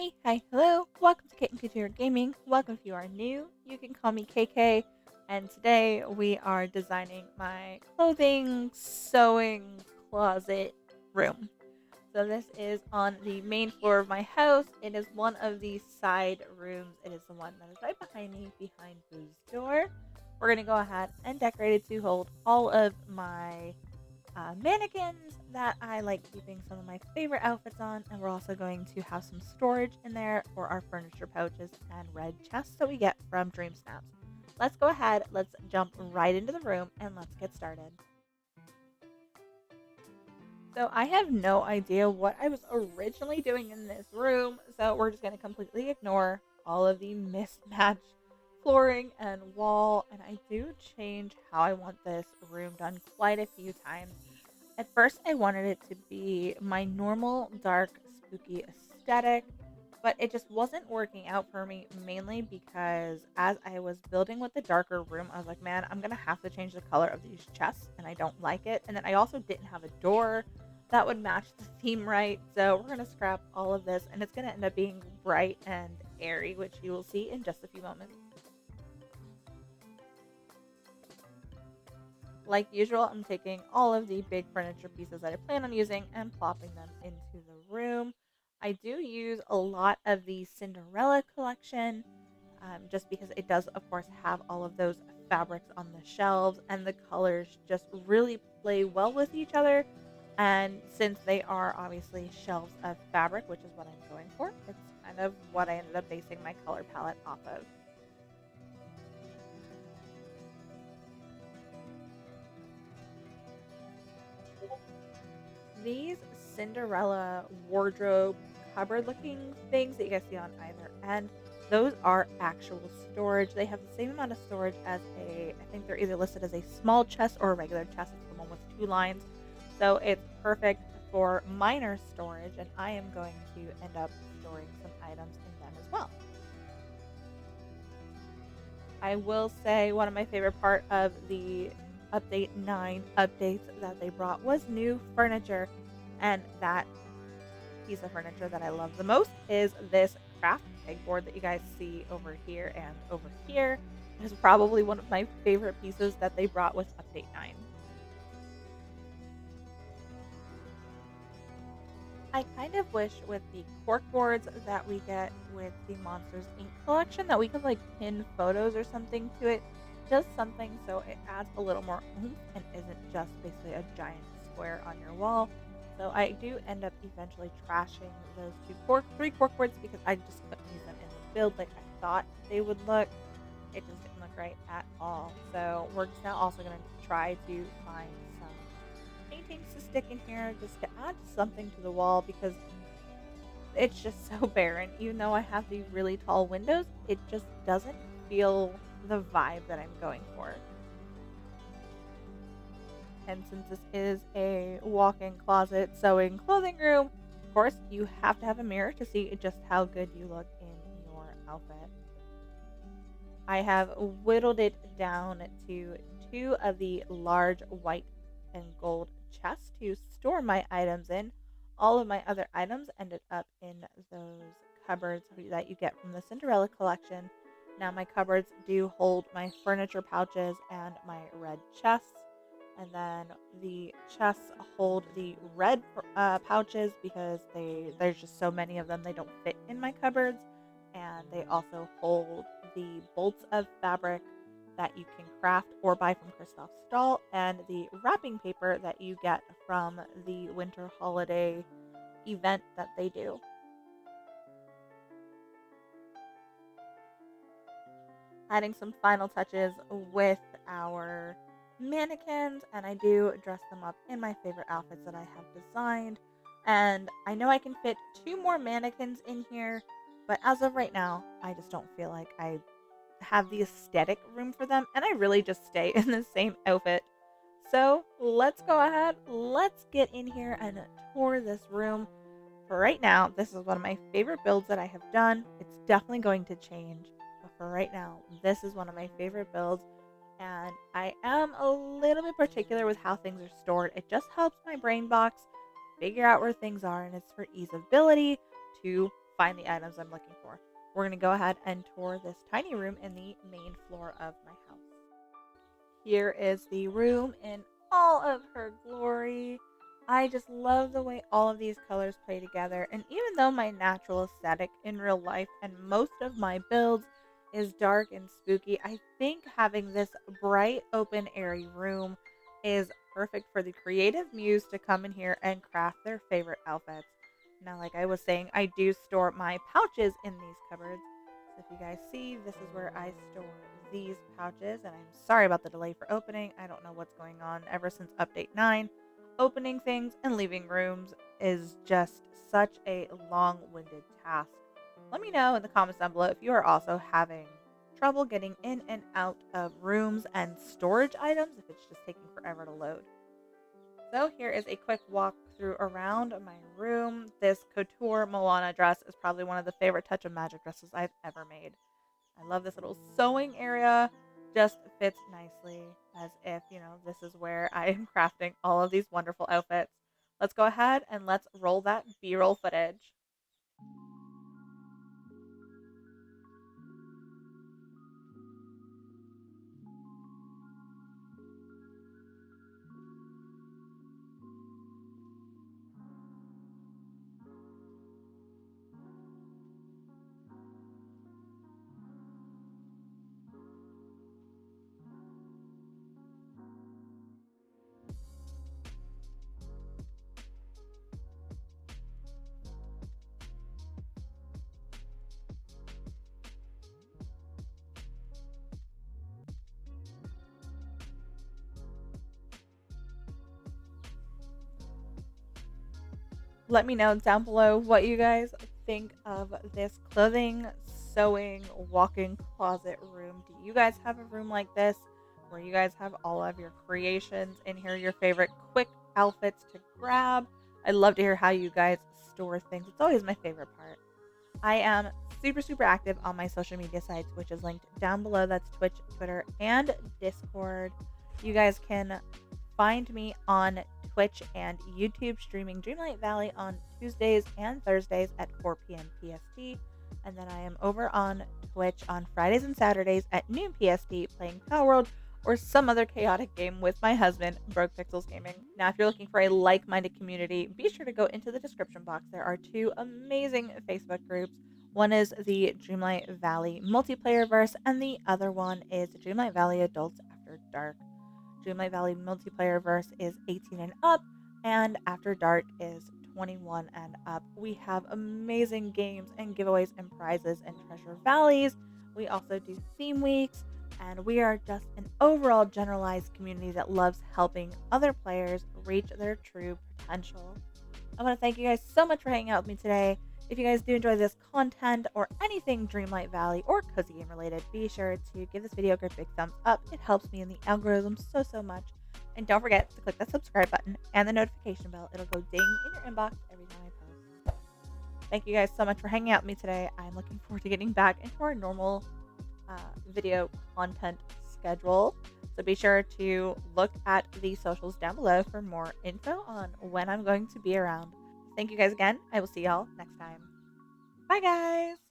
Hey, hi, hello. Welcome to Kitten Couture Gaming. Welcome if you are new. You can call me KK. And today we are designing my clothing sewing closet room. So this is on the main floor of my house. It is one of the side rooms. It is the one that is right behind me, behind Boo's door. We're going to go ahead and decorate it to hold all of my mannequins that I like keeping some of my favorite outfits on, and we're also going to have some storage in there for our furniture pouches and red chests that we get from Dream Snaps. Let's go ahead, let's jump right into the room, and let's get started. So I have no idea what I was originally doing in this room, so we're just going to completely ignore all of the mismatched flooring and wall, and I do change how I want this room done quite a few times. At first, I wanted it to be my normal dark, spooky aesthetic, but it just wasn't working out for me, mainly because as I was building with the darker room, I was like, man, I'm going to have to change the color of these chests, and I don't like it. And then I also didn't have a door that would match the theme right. So we're going to scrap all of this, and it's going to end up being bright and airy, which you will see in just a few moments. Like usual, I'm taking all of the big furniture pieces that I plan on using and plopping them into the room. I do use a lot of the Cinderella collection just because it does, of course, have all of those fabrics on the shelves and the colors just really play well with each other. And since they are obviously shelves of fabric, which is what I'm going for, it's kind of what I ended up basing my color palette off of. These Cinderella wardrobe cupboard looking things that you guys see on either end, those are actual storage. They have the same amount of storage as I think they're either listed as a small chest or a regular chest. It's the one with two lines. So it's perfect for minor storage, and I am going to end up storing some items in them as well. I will say one of my favorite part of the update 9 updates that they brought was new furniture, and that piece of furniture that I love the most is this craft pegboard that you guys see over here and over here. It is probably one of my favorite pieces that they brought with update 9. I kind of wish with the cork boards that we get with the Monsters Inc. collection that we could like pin photos or something to it. Just something so it adds a little more oomph and isn't just basically a giant square on your wall. So I do end up eventually trashing those three cork boards because I just couldn't use them in the build like I thought they would look. It just didn't look right at all. So we're just now also going to try to find some paintings to stick in here just to add something to the wall because it's just so barren. Even though I have these really tall windows, it just doesn't feel the vibe that I'm going for. And since this is a walk-in closet sewing clothing room, of course, you have to have a mirror to see just how good you look in your outfit. I have whittled it down to two of the large white and gold chests to store my items in. All of my other items ended up in those cupboards that you get from the Cinderella collection. Now, my cupboards do hold my furniture pouches and my red chests. And then the chests hold the red pouches because there's just so many of them, they don't fit in my cupboards. And they also hold the bolts of fabric that you can craft or buy from Christoph Stahl, and the wrapping paper that you get from the winter holiday event that they do. Adding some final touches with our mannequins, and I do dress them up in my favorite outfits that I have designed. And I know I can fit two more mannequins in here, but as of right now, I just don't feel like I have the aesthetic room for them, and I really just stay in the same outfit. So let's go ahead, let's get in here and tour this room. For right now, this is one of my favorite builds that I have done. It's definitely going to change, but for right now, this is one of my favorite builds, and I am a little bit particular with how things are stored. It just helps my brain box figure out where things are, and it's for easeability to find the items I'm looking for. We're going to go ahead and tour this tiny room in the main floor of my house. Here is the room in all of her glory. I just love the way all of these colors play together. And even though my natural aesthetic in real life and most of my builds is dark and spooky, I think having this bright, open, airy room is perfect for the creative muse to come in here and craft their favorite outfits. Now, like I was saying, I do store my pouches in these cupboards. So if you guys see, this is where I store these pouches, and I'm sorry about the delay for opening. I don't know what's going on ever since update 9. Opening things and leaving rooms is just such a long-winded task. Let me know in the comments down below if you are also having trouble getting in and out of rooms and storage items, if it's just taking forever to load. So here is a quick walkthrough around my room. This couture Moana dress is probably one of the favorite Touch of Magic dresses I've ever made. I love this little sewing area. Just fits nicely as if, this is where I am crafting all of these wonderful outfits. Let's go ahead and let's roll that B-roll footage. Let me know down below what you guys think of this clothing, sewing, walk-in closet room. Do you guys have a room like this where you guys have all of your creations in here, your favorite quick outfits to grab? I'd love to hear how you guys store things. It's always my favorite part. I am super active on my social media sites, which is linked down below. That's Twitch, Twitter, and Discord. You guys can find me on Twitch and YouTube streaming Dreamlight Valley on Tuesdays and Thursdays at 4 p.m. PST. And then I am over on Twitch on Fridays and Saturdays at noon PST playing Power World or some other chaotic game with my husband, Broke Pixels Gaming. Now, if you're looking for a like-minded community, be sure to go into the description box. There are 2 amazing Facebook groups. One is the Dreamlight Valley multiplayer verse, and the other one is Dreamlight Valley Adults After Dark. Dreamlight Valley multiplayer verse is 18 and up, and After Dark is 21 and up. We have amazing games and giveaways and prizes and treasure valleys. We also do theme weeks, and we are just an overall generalized community that loves helping other players reach their true potential. I want to thank you guys so much for hanging out with me today. If you guys do enjoy this content or anything Dreamlight Valley or Cozy Game related, be sure to give this video a great big thumbs up. It helps me in the algorithm so much. And don't forget to click that subscribe button and the notification bell. It'll go ding in your inbox every time I post. Thank you guys so much for hanging out with me today. I'm looking forward to getting back into our normal video content schedule. So be sure to look at the socials down below for more info on when I'm going to be around. Thank you guys again. I will see y'all next time. Bye, guys.